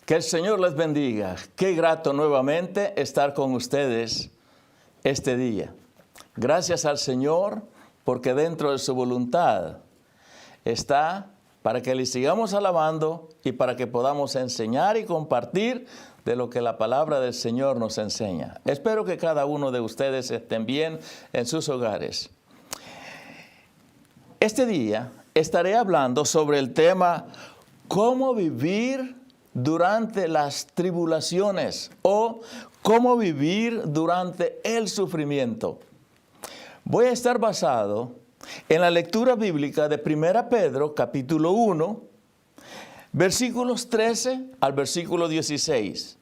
Que el Señor les bendiga. Qué grato nuevamente estar con ustedes este día. Gracias al Señor porque dentro de su voluntad está para que le sigamos alabando y para que podamos enseñar y compartir de lo que la palabra del Señor nos enseña. Espero que cada uno de ustedes estén bien en sus hogares. Este día estaré hablando sobre el tema cómo vivir durante las tribulaciones o cómo vivir durante el sufrimiento. Voy a estar basado en la lectura bíblica de 1 Pedro, capítulo 1, versículos 13 al versículo 16.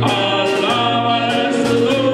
Alaba su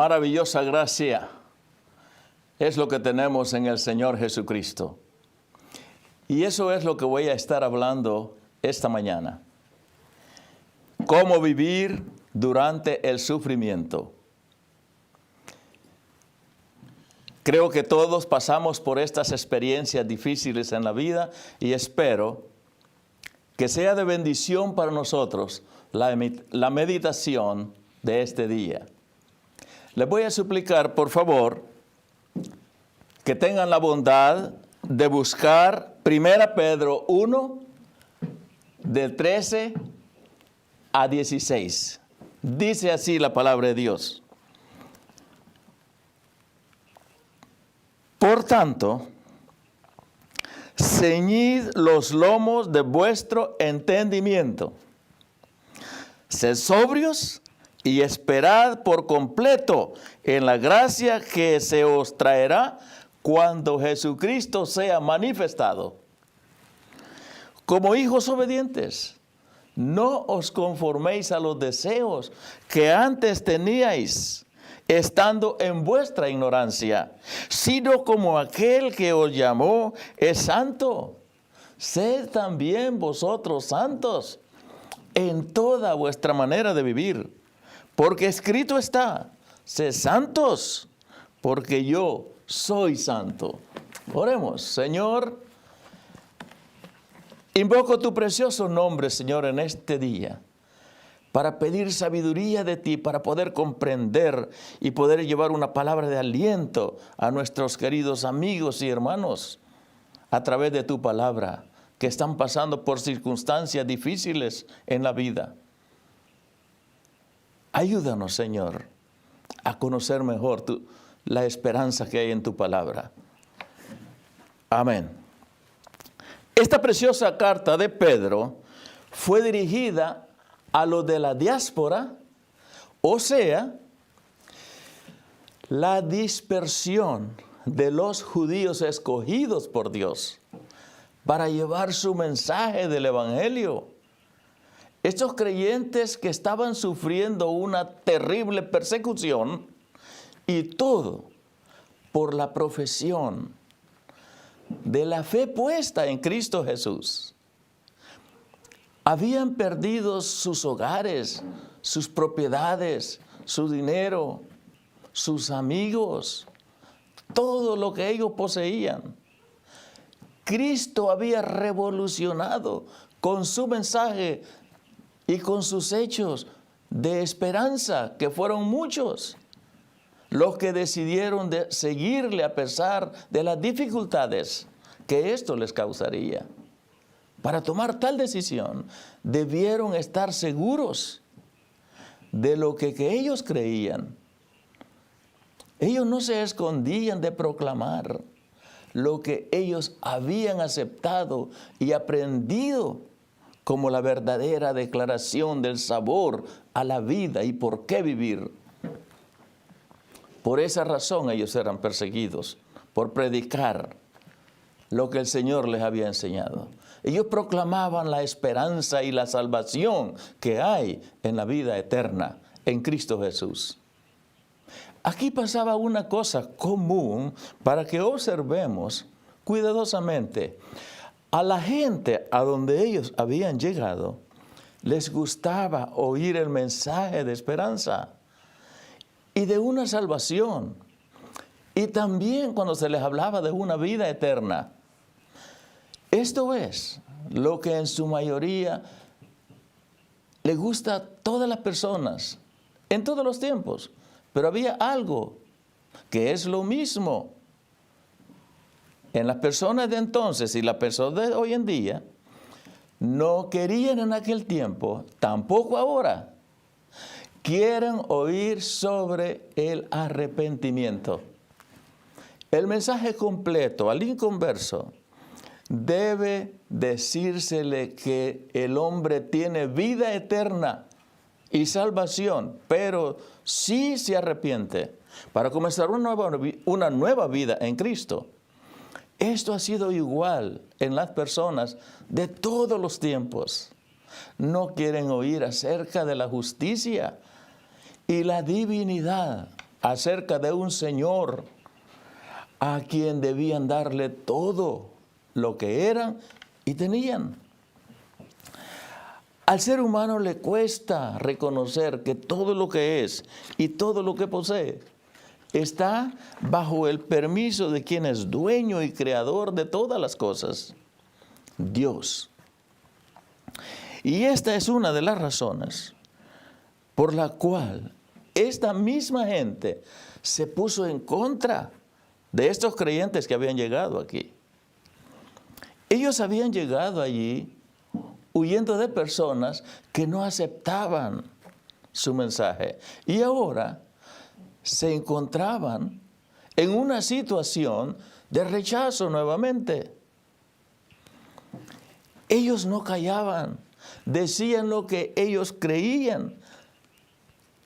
maravillosa gracia es lo que tenemos en el Señor Jesucristo. Y eso es lo que voy a estar hablando esta mañana. Cómo vivir durante el sufrimiento. Creo que todos pasamos por estas experiencias difíciles en la vida y espero que sea de bendición para nosotros la meditación de este día. Les voy a suplicar, por favor, que tengan la bondad de buscar 1 Pedro 1, del 13 a 16. Dice así la palabra de Dios. Por tanto, ceñid los lomos de vuestro entendimiento. Sed sobrios y esperad por completo en la gracia que se os traerá cuando Jesucristo sea manifestado. Como hijos obedientes, no os conforméis a los deseos que antes teníais, estando en vuestra ignorancia, sino como aquel que os llamó es santo. Sed también vosotros santos en toda vuestra manera de vivir, porque escrito está, sed santos, porque yo soy santo. Oremos. Señor, invoco tu precioso nombre, Señor, en este día, para pedir sabiduría de ti, para poder comprender y poder llevar una palabra de aliento a nuestros queridos amigos y hermanos a través de tu palabra, que están pasando por circunstancias difíciles en la vida. Ayúdanos, Señor, a conocer mejor la esperanza que hay en tu palabra. Amén. Esta preciosa carta de Pedro fue dirigida a los de la diáspora, o sea, la dispersión de los judíos escogidos por Dios para llevar su mensaje del Evangelio. Estos creyentes que estaban sufriendo una terrible persecución, y todo por la profesión de la fe puesta en Cristo Jesús. Habían perdido sus hogares, sus propiedades, su dinero, sus amigos, todo lo que ellos poseían. Cristo había revolucionado con su mensaje y con sus hechos de esperanza, que fueron muchos los que decidieron de seguirle a pesar de las dificultades que esto les causaría. Para tomar tal decisión, debieron estar seguros de lo que ellos creían. Ellos no se escondían de proclamar lo que ellos habían aceptado y aprendido como la verdadera declaración del sabor a la vida y por qué vivir. Por esa razón ellos eran perseguidos, por predicar lo que el Señor les había enseñado. Ellos proclamaban la esperanza y la salvación que hay en la vida eterna en Cristo Jesús. Aquí pasaba una cosa común para que observemos cuidadosamente. A la gente a donde ellos habían llegado, les gustaba oír el mensaje de esperanza y de una salvación. Y también cuando se les hablaba de una vida eterna. Esto es lo que en su mayoría le gusta a todas las personas, en todos los tiempos. Pero había algo que es lo mismo en las personas de entonces y las personas de hoy en día. No querían en aquel tiempo, tampoco ahora, quieren oír sobre el arrepentimiento. El mensaje completo al inconverso debe decírsele que el hombre tiene vida eterna y salvación, pero sí se arrepiente para comenzar una nueva vida en Cristo. Esto ha sido igual en las personas de todos los tiempos. No quieren oír acerca de la justicia y la divinidad acerca de un Señor a quien debían darle todo lo que eran y tenían. Al ser humano le cuesta reconocer que todo lo que es y todo lo que posee está bajo el permiso de quien es dueño y creador de todas las cosas, Dios. Y esta es una de las razones por la cual esta misma gente se puso en contra de estos creyentes que habían llegado aquí. Ellos habían llegado allí huyendo de personas que no aceptaban su mensaje. Y ahora se encontraban en una situación de rechazo nuevamente. Ellos no callaban, decían lo que ellos creían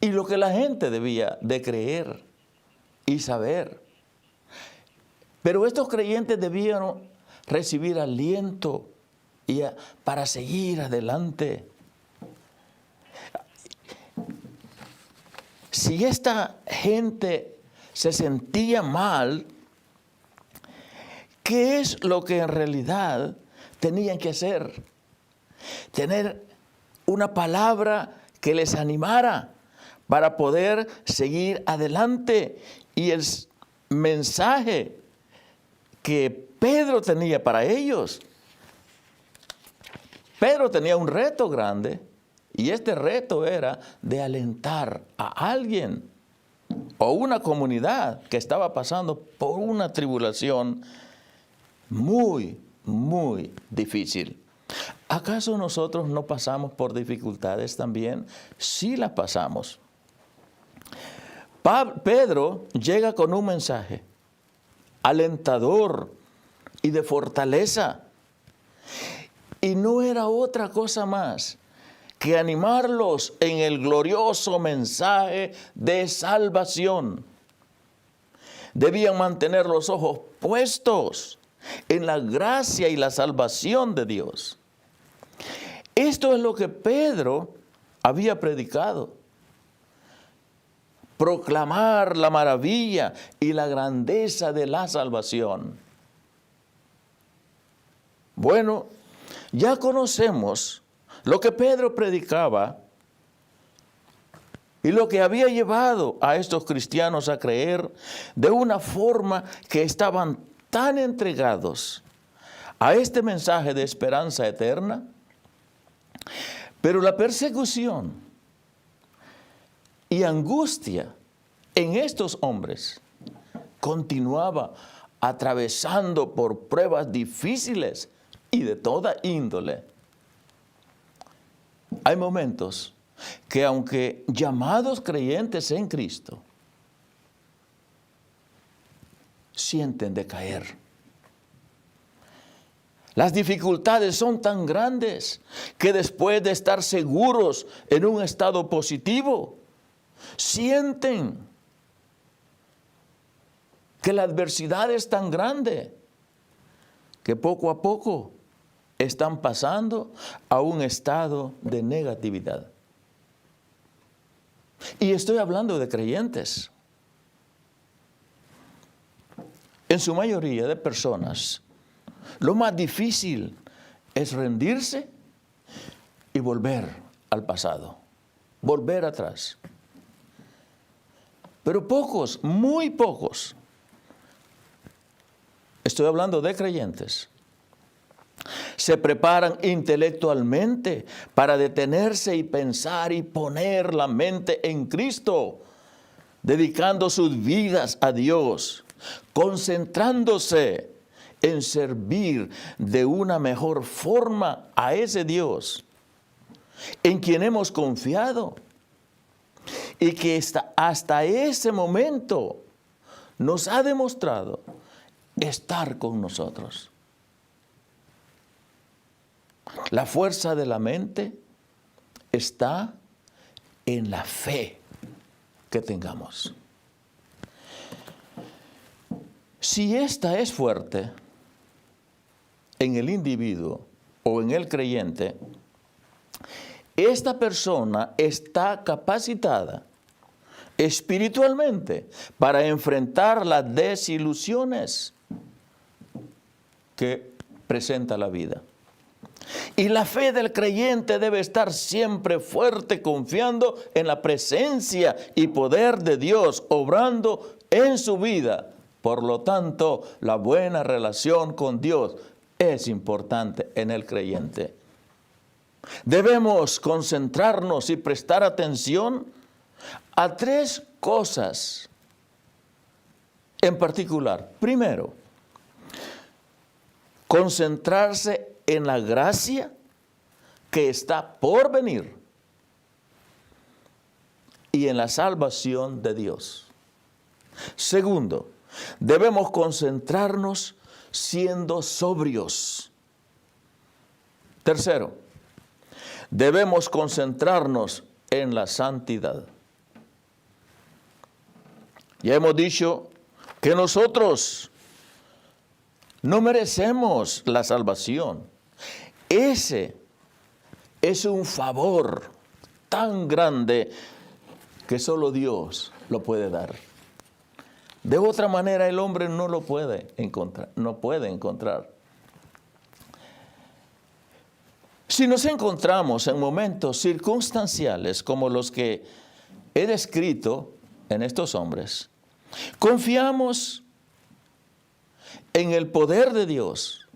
y lo que la gente debía de creer y saber. Pero estos creyentes debían recibir aliento para seguir adelante. Si esta gente se sentía mal, ¿qué es lo que en realidad tenían que hacer? Tener una palabra que les animara para poder seguir adelante. Y el mensaje que Pedro tenía para ellos, Pedro tenía un reto grande, y este reto era de alentar a alguien o una comunidad que estaba pasando por una tribulación muy, muy difícil. ¿Acaso nosotros no pasamos por dificultades también? Sí las pasamos. Pedro llega con un mensaje alentador y de fortaleza. Y no era otra cosa más que animarlos en el glorioso mensaje de salvación. Debían mantener los ojos puestos en la gracia y la salvación de Dios. Esto es lo que Pedro había predicado. Proclamar la maravilla y la grandeza de la salvación. Bueno, ya conocemos lo que Pedro predicaba y lo que había llevado a estos cristianos a creer de una forma que estaban tan entregados a este mensaje de esperanza eterna. Pero la persecución y angustia en estos hombres continuaba atravesando por pruebas difíciles y de toda índole. Hay momentos que, aunque llamados creyentes en Cristo, sienten decaer. Las dificultades son tan grandes que después de estar seguros en un estado positivo, sienten que la adversidad es tan grande que poco a poco están pasando a un estado de negatividad. Y estoy hablando de creyentes. En su mayoría de personas, lo más difícil es rendirse y volver al pasado, volver atrás. Pero pocos, muy pocos, estoy hablando de creyentes, se preparan intelectualmente para detenerse y pensar y poner la mente en Cristo, dedicando sus vidas a Dios, concentrándose en servir de una mejor forma a ese Dios en quien hemos confiado y que hasta ese momento nos ha demostrado estar con nosotros. La fuerza de la mente está en la fe que tengamos. Si esta es fuerte en el individuo o en el creyente, esta persona está capacitada espiritualmente para enfrentar las desilusiones que presenta la vida. Y la fe del creyente debe estar siempre fuerte, confiando en la presencia y poder de Dios, obrando en su vida. Por lo tanto, la buena relación con Dios es importante en el creyente. Debemos concentrarnos y prestar atención a tres cosas en particular. Primero, concentrarse en la gracia que está por venir y en la salvación de Dios. Segundo, debemos concentrarnos siendo sobrios. Tercero, debemos concentrarnos en la santidad. Ya hemos dicho que nosotros no merecemos la salvación. Ese es un favor tan grande que solo Dios lo puede dar. De otra manera el hombre no lo puede encontrar, no puede encontrar. Si nos encontramos en momentos circunstanciales como los que he descrito en estos hombres, confiamos en el poder de Dios.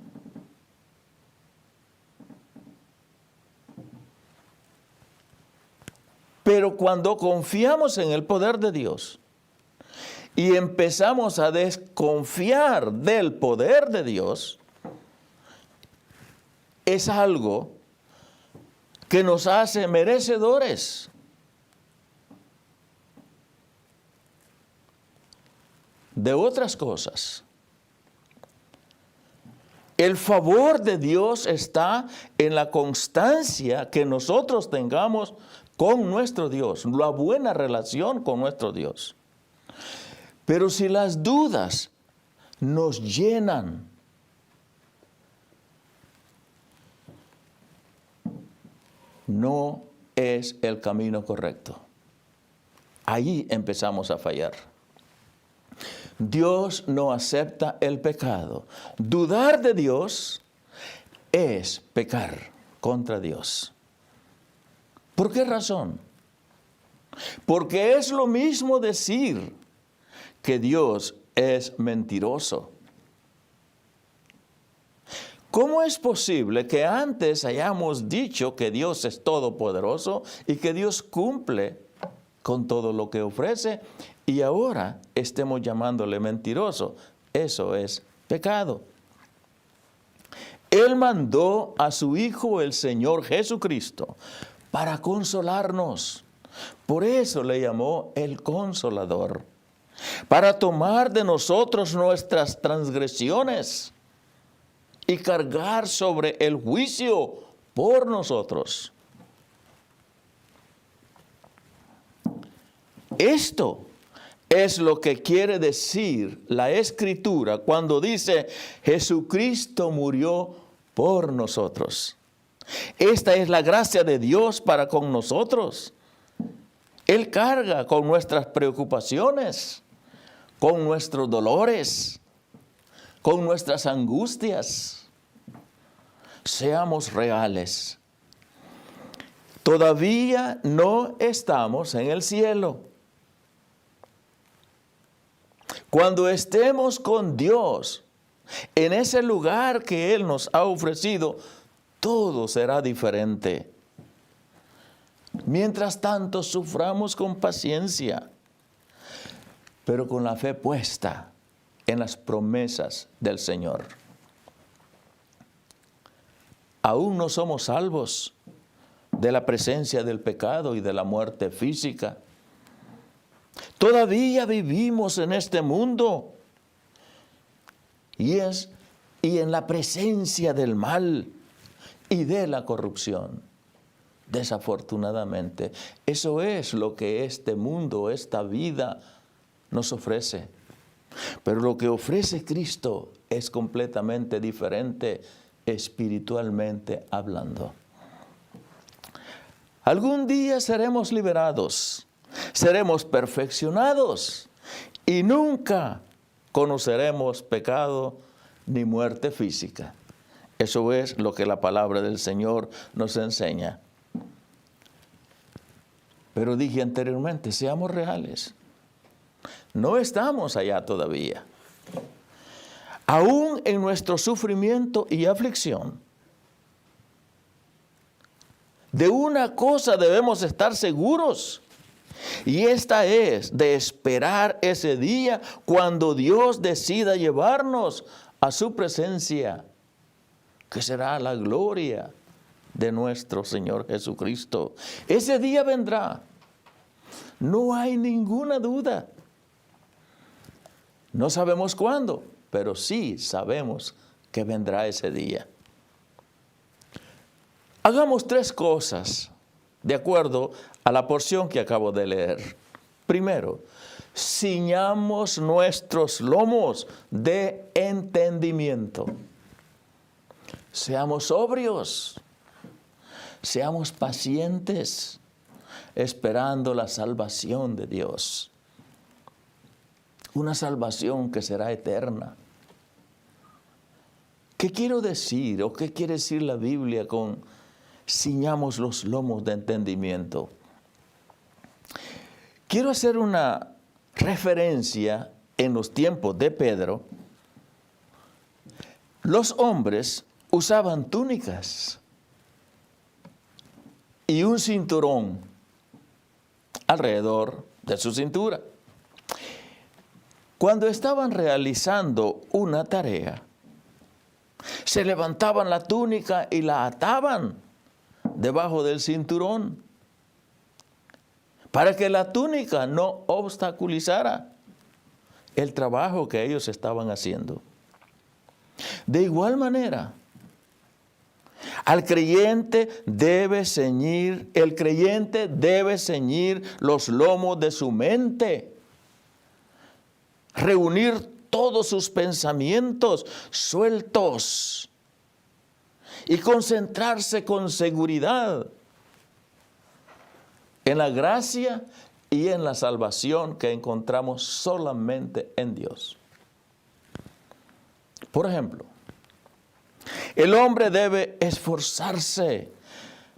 Pero cuando confiamos en el poder de Dios y empezamos a desconfiar del poder de Dios, es algo que nos hace merecedores de otras cosas. El favor de Dios está en la constancia que nosotros tengamos con nuestro Dios, la buena relación con nuestro Dios. Pero si las dudas nos llenan, no es el camino correcto. Ahí empezamos a fallar. Dios no acepta el pecado. Dudar de Dios es pecar contra Dios. ¿Por qué razón? Porque es lo mismo decir que Dios es mentiroso. ¿Cómo es posible que antes hayamos dicho que Dios es todopoderoso y que Dios cumple con todo lo que ofrece y ahora estemos llamándole mentiroso? Eso es pecado. Él mandó a su Hijo, el Señor Jesucristo, para consolarnos. Por eso le llamó el Consolador, para tomar de nosotros nuestras transgresiones y cargar sobre el juicio por nosotros. Esto es lo que quiere decir la Escritura cuando dice Jesucristo murió por nosotros. Esta es la gracia de Dios para con nosotros. Él carga con nuestras preocupaciones, con nuestros dolores, con nuestras angustias. Seamos reales. Todavía no estamos en el cielo. Cuando estemos con Dios, en ese lugar que Él nos ha ofrecido, todo será diferente. Mientras tanto, suframos con paciencia, pero con la fe puesta en las promesas del Señor. Aún no somos salvos de la presencia del pecado y de la muerte física. Todavía vivimos en este mundo y en la presencia del mal y de la corrupción. Desafortunadamente, eso es lo que este mundo, esta vida nos ofrece. Pero lo que ofrece Cristo es completamente diferente espiritualmente hablando. Algún día seremos liberados seremos perfeccionados y nunca conoceremos pecado ni muerte física. Eso es lo que la palabra del Señor nos enseña. Pero dije anteriormente, seamos reales. No estamos allá todavía. Aún en nuestro sufrimiento y aflicción, de una cosa debemos estar seguros, y esta es de esperar ese día cuando Dios decida llevarnos a su presencia, que será la gloria de nuestro Señor Jesucristo. Ese día vendrá, no hay ninguna duda. No sabemos cuándo, pero sí sabemos que vendrá ese día. Hagamos 3 cosas de acuerdo a la porción que acabo de leer. Primero, ciñamos nuestros lomos de entendimiento. Seamos sobrios, seamos pacientes, esperando la salvación de Dios. Una salvación que será eterna. ¿Qué quiero decir o qué quiere decir la Biblia con ciñamos los lomos de entendimiento? Quiero hacer una referencia en los tiempos de Pedro. Los hombres usaban túnicas y un cinturón alrededor de su cintura. Cuando estaban realizando una tarea, se levantaban la túnica y la ataban debajo del cinturón para que la túnica no obstaculizara el trabajo que ellos estaban haciendo. De igual manera, el creyente debe ceñir los lomos de su mente, reunir todos sus pensamientos sueltos y concentrarse con seguridad en la gracia y en la salvación que encontramos solamente en Dios. Por ejemplo, el hombre debe esforzarse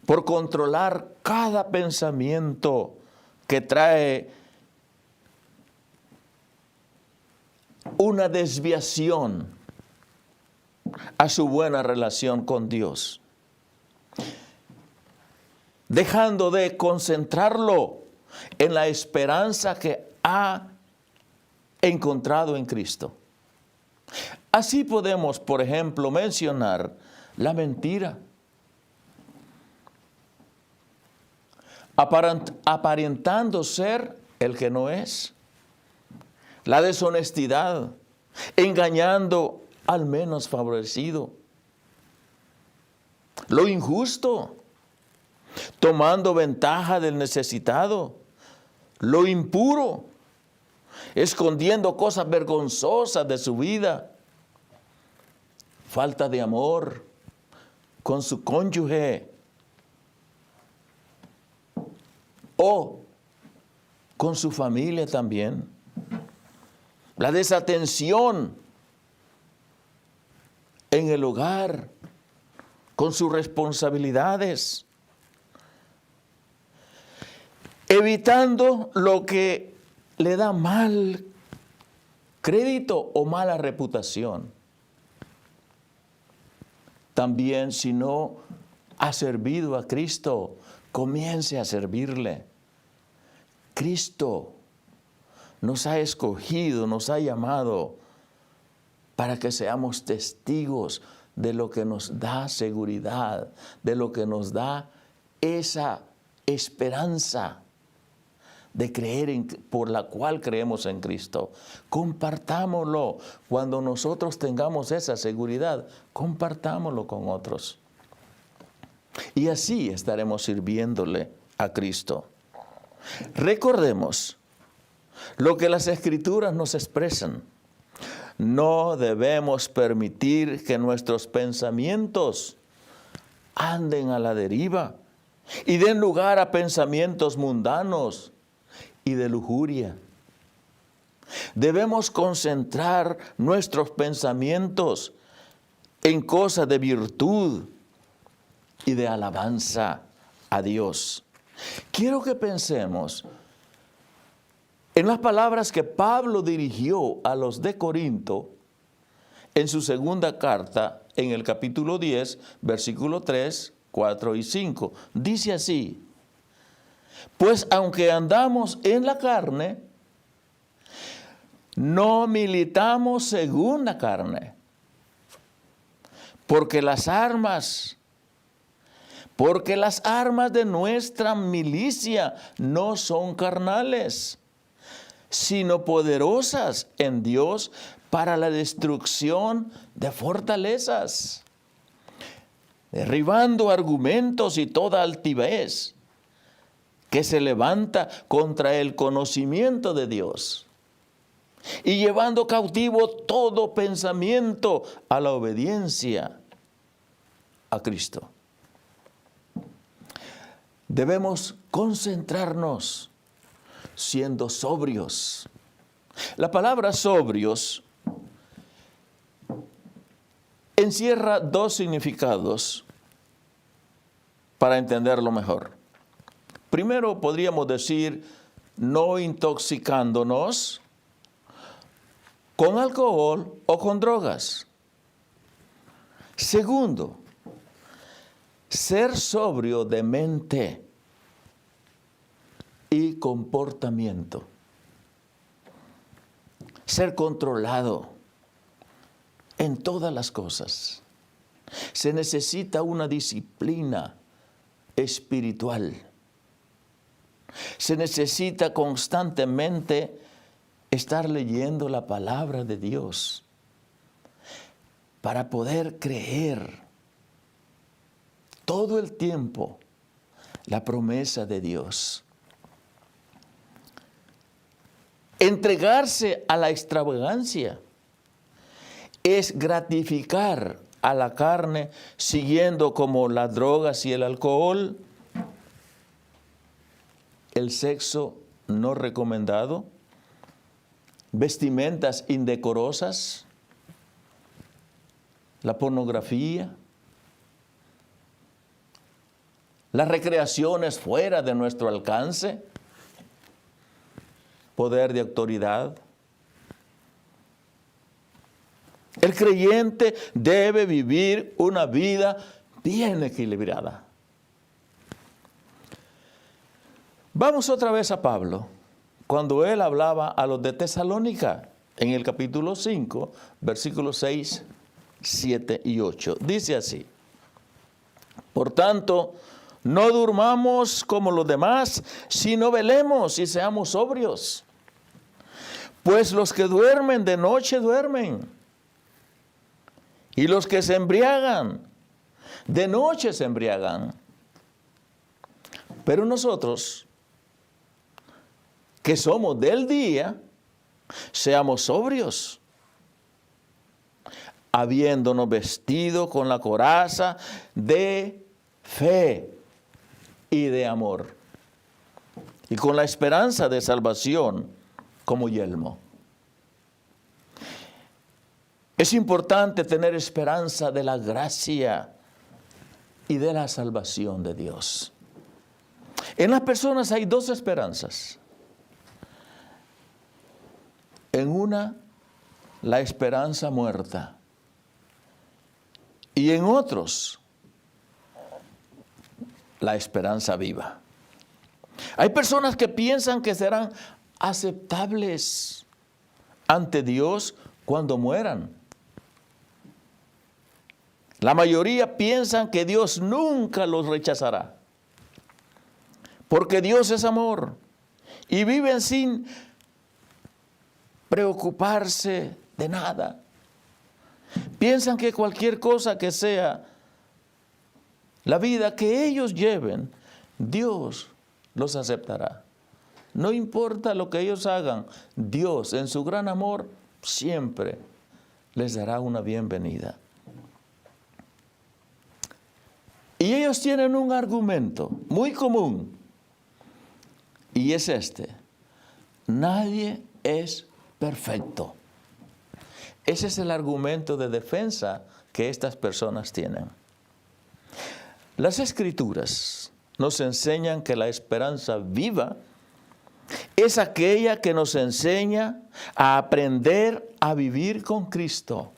por controlar cada pensamiento que trae una desviación a su buena relación con Dios, dejando de concentrarlo en la esperanza que ha encontrado en Cristo. Así podemos, por ejemplo, mencionar la mentira, aparentando ser el que no es, la deshonestidad, engañando al menos favorecido, lo injusto, tomando ventaja del necesitado, lo impuro, escondiendo cosas vergonzosas de su vida, falta de amor con su cónyuge o con su familia también, la desatención en el hogar con sus responsabilidades, evitando lo que le da mal crédito o mala reputación. También, si no ha servido a Cristo, comience a servirle. Cristo nos ha escogido, nos ha llamado para que seamos testigos de lo que nos da seguridad, de lo que nos da esa esperanza de creer por la cual creemos en Cristo. Compartámoslo. Cuando nosotros tengamos esa seguridad, compartámoslo con otros. Y así estaremos sirviéndole a Cristo. Recordemos lo que las Escrituras nos expresan. No debemos permitir que nuestros pensamientos anden a la deriva y den lugar a pensamientos mundanos y de lujuria. Debemos concentrar nuestros pensamientos en cosas de virtud y de alabanza a Dios. Quiero que pensemos en las palabras que Pablo dirigió a los de Corinto en su segunda carta, en el capítulo 10, versículo 3, 4 y 5. Dice así: pues aunque andamos en la carne, no militamos según la carne, porque las armas de nuestra milicia no son carnales, sino poderosas en Dios para la destrucción de fortalezas, derribando argumentos y toda altivez que se levanta contra el conocimiento de Dios, y llevando cautivo todo pensamiento a la obediencia a Cristo. Debemos concentrarnos siendo sobrios. La palabra sobrios encierra dos significados para entenderlo mejor. Primero podríamos decir no intoxicándonos con alcohol o con drogas. Segundo, ser sobrio de mente y comportamiento. Ser controlado en todas las cosas. Se necesita una disciplina espiritual. Se necesita constantemente estar leyendo la palabra de Dios para poder creer todo el tiempo la promesa de Dios. Entregarse a la extravagancia es gratificar a la carne siguiendo como las drogas y el alcohol, el sexo no recomendado, vestimentas indecorosas, la pornografía, las recreaciones fuera de nuestro alcance, poder de autoridad. El creyente debe vivir una vida bien equilibrada. Vamos otra vez a Pablo, cuando él hablaba a los de Tesalónica, en el capítulo 5, versículos 6, 7 y 8. Dice así: por tanto, no durmamos como los demás, sino velemos y seamos sobrios. Pues los que duermen de noche duermen, y los que se embriagan, de noche se embriagan. Pero nosotros, que somos del día, seamos sobrios, habiéndonos vestido con la coraza de fe y de amor, y con la esperanza de salvación como yelmo. Es importante tener esperanza de la gracia y de la salvación de Dios. En las personas hay dos esperanzas. En una, la esperanza muerta, y en otros, la esperanza viva. Hay personas que piensan que serán aceptables ante Dios cuando mueran. La mayoría piensan que Dios nunca los rechazará, porque Dios es amor, y viven sin preocuparse de nada. Piensan que cualquier cosa que sea la vida que ellos lleven, Dios los aceptará. No importa lo que ellos hagan, Dios en su gran amor siempre les dará una bienvenida. Y ellos tienen un argumento muy común, y es este: nadie es perfecto. Ese es el argumento de defensa que estas personas tienen. Las Escrituras nos enseñan que la esperanza viva es aquella que nos enseña a aprender a vivir con Cristo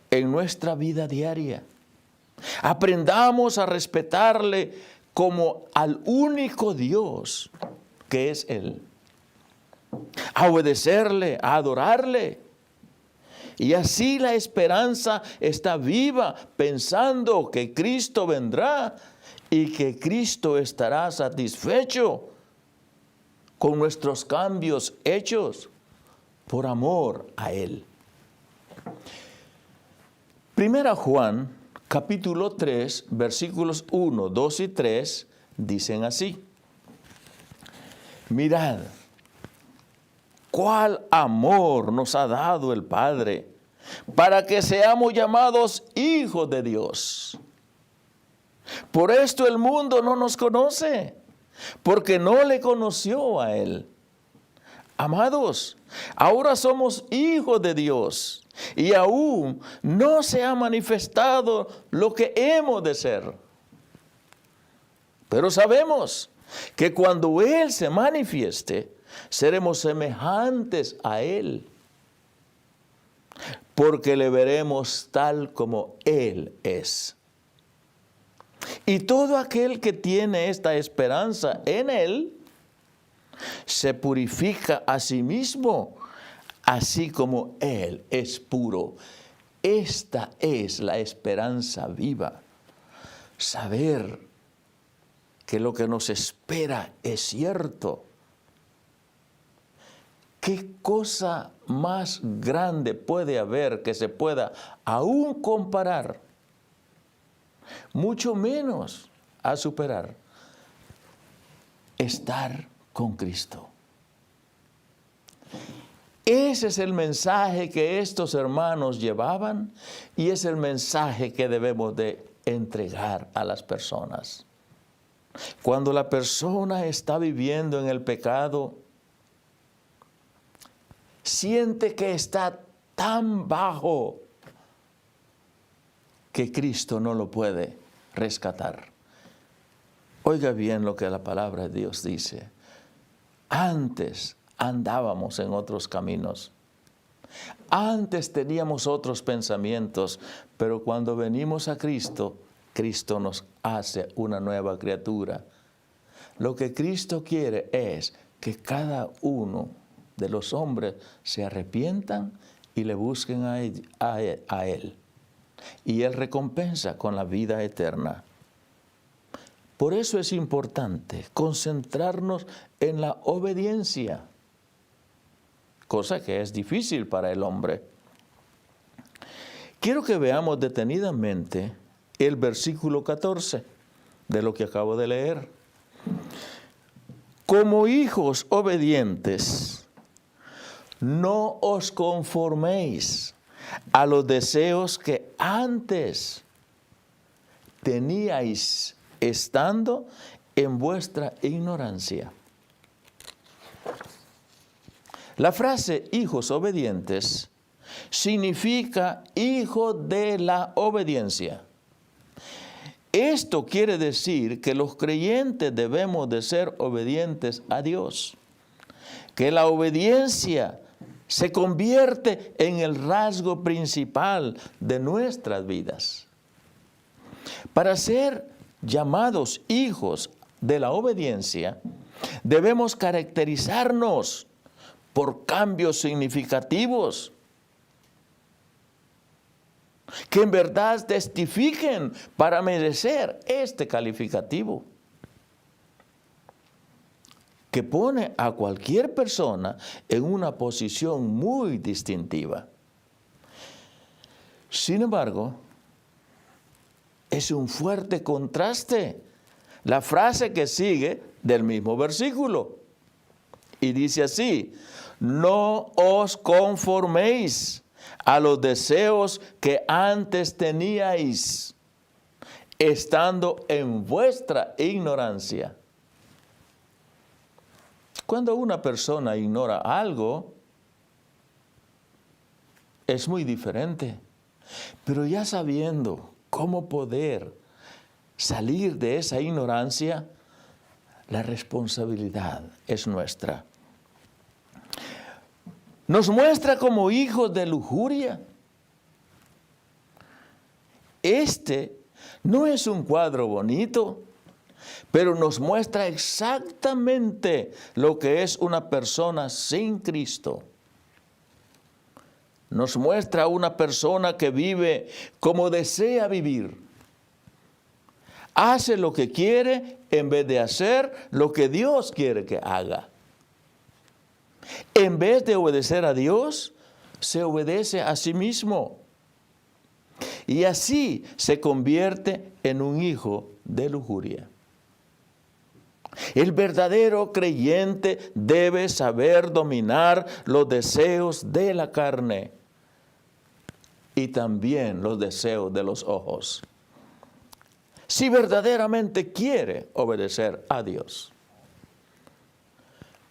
en nuestra vida diaria. Aprendamos a respetarle como al único Dios que es Él. A obedecerle, a adorarle. Y así la esperanza está viva, pensando que Cristo vendrá y que Cristo estará satisfecho con nuestros cambios hechos por amor a Él. Primera Juan, capítulo 3, versículos 1, 2 y 3, dicen así: mirad, cuál amor nos ha dado el Padre para que seamos llamados hijos de Dios. Por esto el mundo no nos conoce, porque no le conoció a Él. Amados, ahora somos hijos de Dios y aún no se ha manifestado lo que hemos de ser. Pero sabemos que cuando Él se manifieste, seremos semejantes a Él, porque le veremos tal como Él es. Y todo aquel que tiene esta esperanza en Él, se purifica a sí mismo, así como Él es puro. Esta es la esperanza viva. Saber que lo que nos espera es cierto. ¿Qué cosa más grande puede haber que se pueda aún comparar? Mucho menos a superar. Estar con Cristo. Ese es el mensaje que estos hermanos llevaban y es el mensaje que debemos de entregar a las personas. Cuando la persona está viviendo en el pecado, siente que está tan bajo que Cristo no lo puede rescatar. Oiga bien lo que la palabra de Dios dice. Antes andábamos en otros caminos. Antes teníamos otros pensamientos, pero cuando venimos a Cristo, Cristo nos hace una nueva criatura. Lo que Cristo quiere es que cada uno de los hombres se arrepientan y le busquen a Él. Y Él recompensa con la vida eterna. Por eso es importante concentrarnos en la obediencia, cosa que es difícil para el hombre. Quiero que veamos detenidamente el versículo 14 de lo que acabo de leer. Como hijos obedientes, no os conforméis a los deseos que antes teníais estando en vuestra ignorancia. La frase hijos obedientes significa hijo de la obediencia. Esto quiere decir que los creyentes debemos de ser obedientes a Dios, que la obediencia se convierte en el rasgo principal de nuestras vidas. Para ser llamados hijos de la obediencia, debemos caracterizarnos por cambios significativos que en verdad testifiquen para merecer este calificativo, que pone a cualquier persona en una posición muy distintiva. Sin embargo, es un fuerte contraste la frase que sigue del mismo versículo. Y dice así: no os conforméis a los deseos que antes teníais, estando en vuestra ignorancia. Cuando una persona ignora algo, es muy diferente. Pero ya sabiendo cómo poder salir de esa ignorancia, la responsabilidad es nuestra. Nos muestra como hijos de lujuria. Este no es un cuadro bonito, pero nos muestra exactamente lo que es una persona sin Cristo. Nos muestra una persona que vive como desea vivir. Hace lo que quiere en vez de hacer lo que Dios quiere que haga. En vez de obedecer a Dios, se obedece a sí mismo. Y así se convierte en un hijo de lujuria. El verdadero creyente debe saber dominar los deseos de la carne y también los deseos de los ojos, si verdaderamente quiere obedecer a Dios.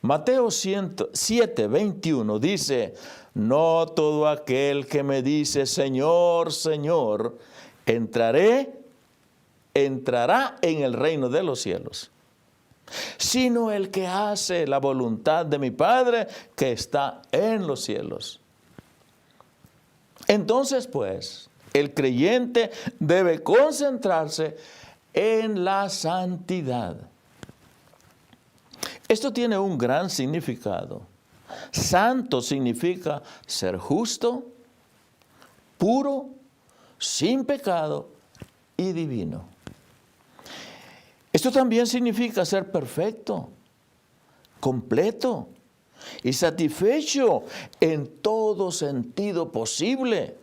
Mateo 7:21 dice: no todo aquel que me dice Señor, Señor, entrará en el reino de los cielos, sino el que hace la voluntad de mi Padre que está en los cielos. Entonces, pues, el creyente debe concentrarse en la santidad. Esto tiene un gran significado. Santo significa ser justo, puro, sin pecado y divino. Esto también significa ser perfecto, completo y satisfecho en todo sentido posible,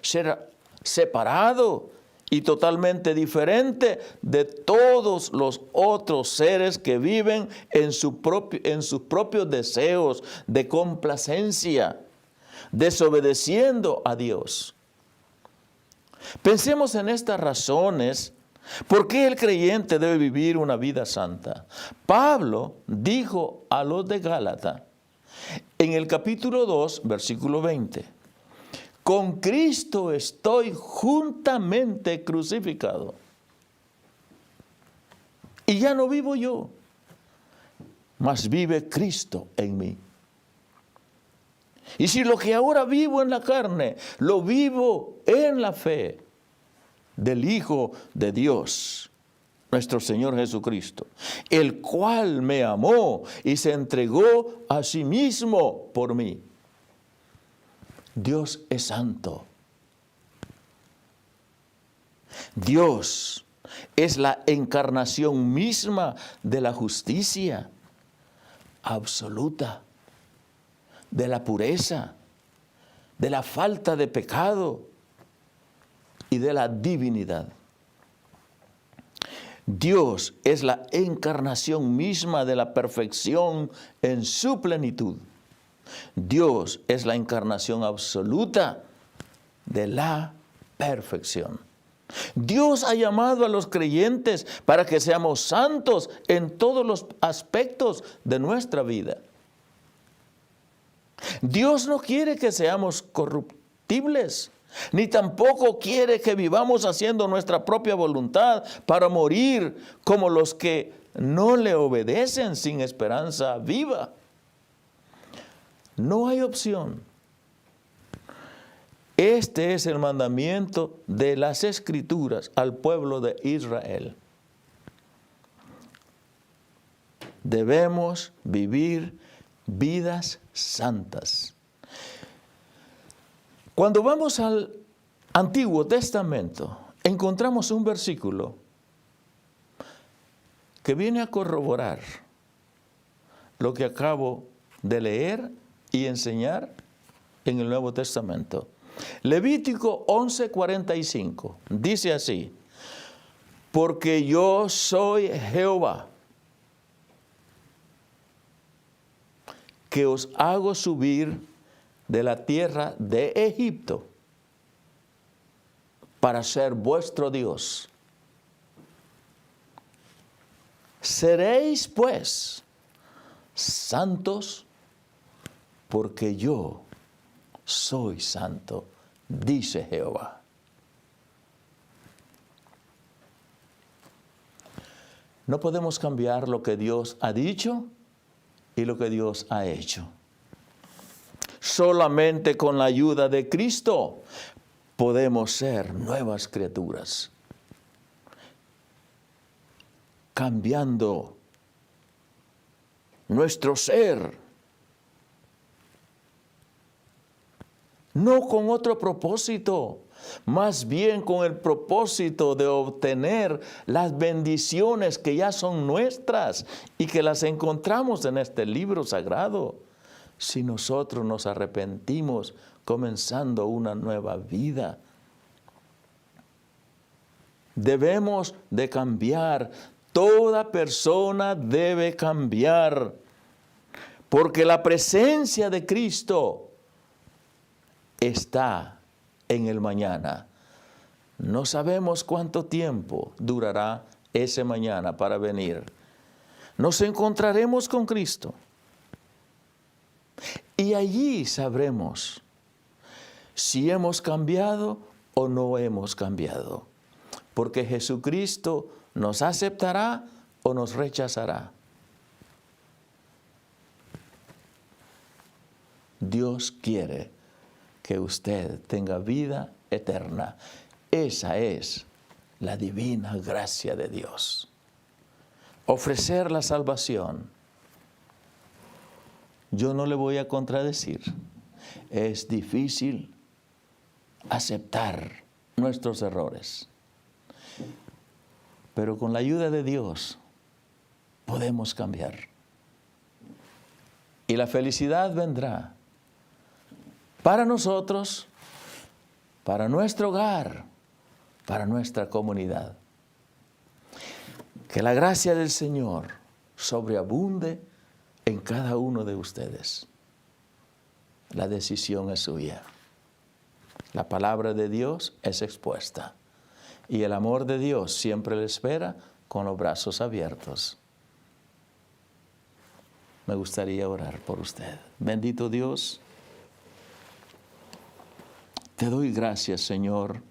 ser separado y totalmente diferente de todos los otros seres que viven en sus propios deseos de complacencia, desobedeciendo a Dios. Pensemos en estas razones por qué el creyente debe vivir una vida santa. Pablo dijo a los de Gálatas, en el capítulo 2, versículo 20, con Cristo estoy juntamente crucificado. Y ya no vivo yo, mas vive Cristo en mí. Y si lo que ahora vivo en la carne, lo vivo en la fe del Hijo de Dios, nuestro Señor Jesucristo, el cual me amó y se entregó a sí mismo por mí. Dios es santo. Dios es la encarnación misma de la justicia absoluta, de la pureza, de la falta de pecado y de la divinidad. Dios es la encarnación misma de la perfección en su plenitud. Dios es la encarnación absoluta de la perfección. Dios ha llamado a los creyentes para que seamos santos en todos los aspectos de nuestra vida. Dios no quiere que seamos corruptibles, ni tampoco quiere que vivamos haciendo nuestra propia voluntad para morir como los que no le obedecen sin esperanza viva. No hay opción. Este es el mandamiento de las Escrituras al pueblo de Israel. Debemos vivir vidas santas. Cuando vamos al Antiguo Testamento, encontramos un versículo que viene a corroborar lo que acabo de leer y enseñar en el Nuevo Testamento. Levítico 11:45 dice así: porque yo soy Jehová, que os hago subir de la tierra de Egipto para ser vuestro Dios. Seréis pues santos, porque yo soy santo, dice Jehová. No podemos cambiar lo que Dios ha dicho y lo que Dios ha hecho. Solamente con la ayuda de Cristo podemos ser nuevas criaturas, cambiando nuestro ser, no con otro propósito, más bien con el propósito de obtener las bendiciones que ya son nuestras y que las encontramos en este libro sagrado. Si nosotros nos arrepentimos comenzando una nueva vida, debemos de cambiar. Toda persona debe cambiar, porque la presencia de Cristo está en el mañana. No sabemos cuánto tiempo durará ese mañana para venir. Nos encontraremos con Cristo y allí sabremos si hemos cambiado o no hemos cambiado, porque Jesucristo nos aceptará o nos rechazará. Dios quiere que usted tenga vida eterna. Esa es la divina gracia de Dios. Ofrecer la salvación. Yo no le voy a contradecir. Es difícil aceptar nuestros errores. Pero con la ayuda de Dios podemos cambiar. Y la felicidad vendrá para nosotros, para nuestro hogar, para nuestra comunidad. Que la gracia del Señor sobreabunde en cada uno de ustedes. La decisión es suya. La palabra de Dios es expuesta. Y el amor de Dios siempre le espera con los brazos abiertos. Me gustaría orar por usted. Bendito Dios, te doy gracias, Señor,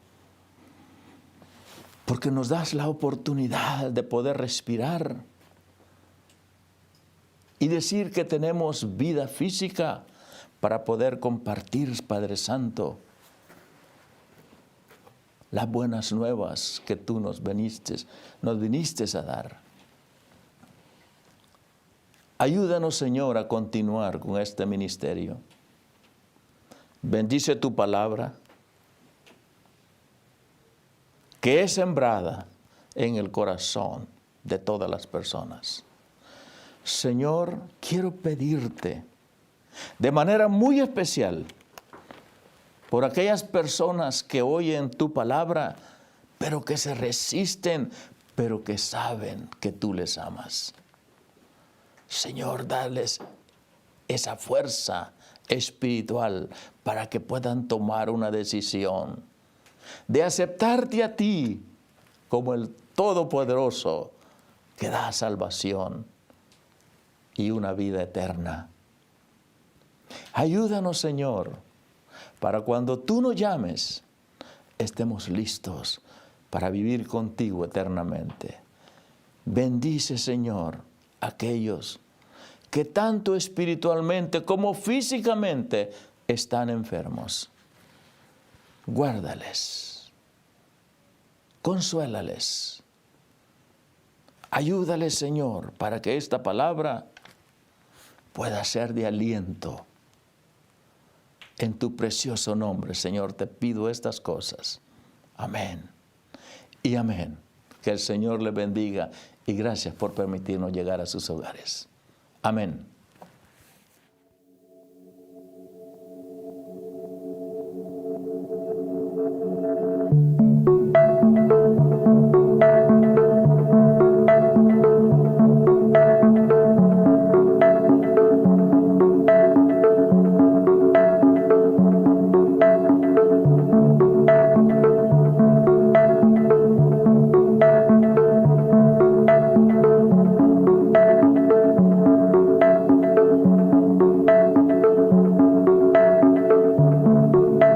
porque nos das la oportunidad de poder respirar y decir que tenemos vida física para poder compartir, Padre Santo, las buenas nuevas que tú nos viniste a dar. Ayúdanos, Señor, a continuar con este ministerio. Bendice tu palabra, que es sembrada en el corazón de todas las personas. Señor, quiero pedirte de manera muy especial por aquellas personas que oyen tu palabra, pero que se resisten, pero que saben que tú les amas. Señor, dales esa fuerza espiritual para que puedan tomar una decisión de aceptarte a ti como el Todopoderoso que da salvación y una vida eterna. Ayúdanos, Señor, para cuando tú nos llames, estemos listos para vivir contigo eternamente. Bendice, Señor, a aquellos que tanto espiritualmente como físicamente están enfermos. Guárdales, consuélales, ayúdales, Señor, para que esta palabra pueda ser de aliento. En tu precioso nombre, Señor, te pido estas cosas. Amén y amén. Que el Señor le bendiga y gracias por permitirnos llegar a sus hogares. Amén.